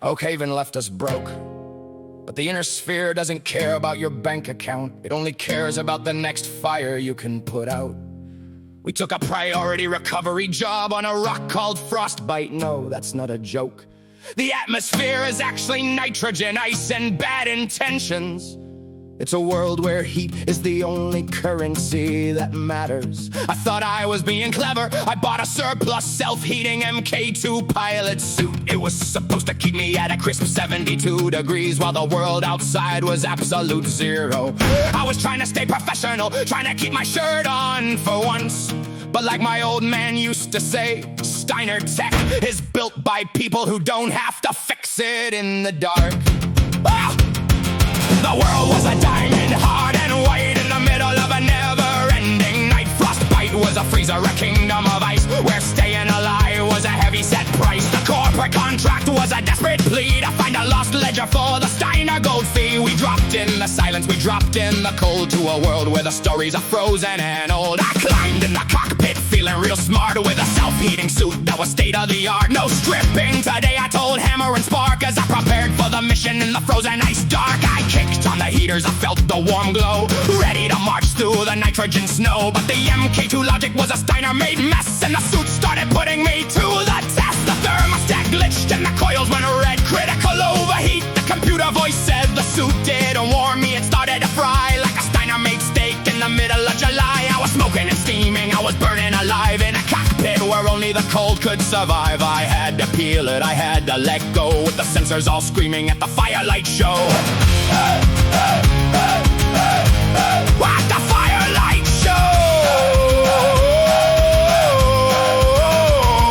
Oakhaven left us broke, but the inner sphere doesn't care about your bank account. It only cares about the next fire you can put out. We took a priority recovery job on a rock called Frost-Byte. No, that's not a joke. The atmosphere is actually nitrogen, ice, and bad intentions. It's a world where heat is the only currency that matters. I thought I was being clever. I bought a surplus self-heating Mk2 pilot suit. It was supposed to keep me at a crisp 72 degrees while the world outside was absolute zero. I was trying to stay professional, trying to keep my shirt on for once. But like my old man used to say, Steiner tech is built by people who don't have to fix it in the dark. Ah! The world was a diamond, hard and white, in the middle of a never-ending night. Frost-Byte was a freezer, a kingdom of ice, where staying alive was a heavy-set price. The corporate contract was a desperate plea to find a lost ledger for the Steiner gold fee. We dropped in the silence, we dropped in the cold, to a world where the stories are frozen and old. I climbed in the cockpit, feeling real smart, with a self-heating suit that was state-of-the-art. No stripping today, I told Hammer and Spark, as I prepared for the mission in the frozen ice dark. I kicked on the heaters, I felt the warm glow, ready to march through the nitrogen snow. But the Mk2 logic was a Steiner-made mess, and the suit started putting me to the test. The thermostat glitched and the coils went red, critical overheat. The computer voice said the suit didn't warm me. It started to fry like a Steiner-made steak in the middle of July. I was smoking and steaming, I was burning alive in a cockpit where only the cold could survive. I had to peel it, I had to let go, with the sensors all screaming at the firelight show. What the firelight show?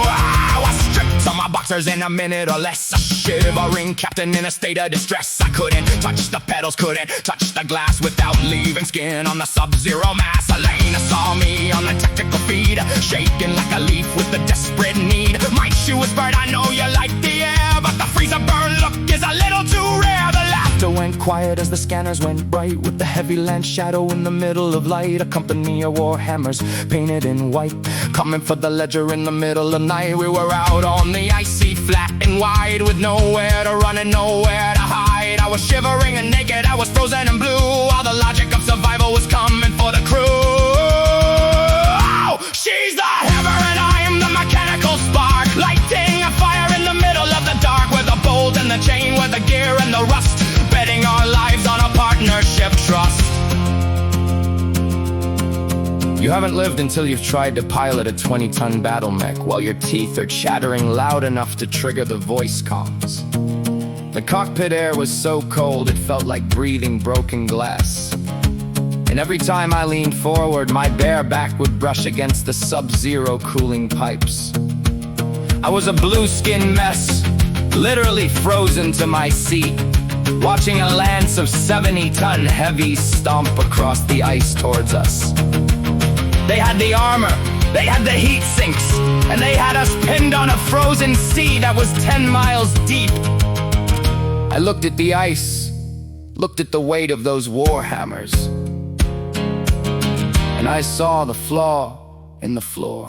I was stripped of my boxers in a minute or less, a shivering captain in a state of distress. I couldn't touch the pedals, couldn't touch the glass without leaving skin on the sub-zero mass. Elena saw me on the tactical feed, shaking like a leaf with a desperate need. My shoe whispered, I know you like the air, but the freezer burn look is a little too rare. The laughter went quiet as the scanners went bright, with the heavy land shadow in the middle of light. A company of Warhammers painted in white, coming for the ledger in the middle of night. We were out on the icy flat and wide, with nowhere to run and nowhere to hide. I was shivering and naked, I was frozen and blue, while the logic of survival was coming for the crew. Oh, she's the hammer and I am the mechanical spark, lighting a fire in the middle of the dark, with the bolt and the chain, with the gear and the rust, betting our lives on a partnership trust. You haven't lived until you've tried to pilot a 20-ton battle mech while your teeth are chattering loud enough to trigger the voice comms. The cockpit air was so cold it felt like breathing broken glass. And every time I leaned forward, my bare back would brush against the sub-zero cooling pipes. I was a blue-skin mess, literally frozen to my seat, watching a lance of 70-ton heavies stomp across the ice towards us. They had the armor, they had the heat sinks, and they had us pinned on a frozen sea that was 10 miles deep. I looked at the ice, looked at the weight of those Warhammers, and I saw the flaw in the floor.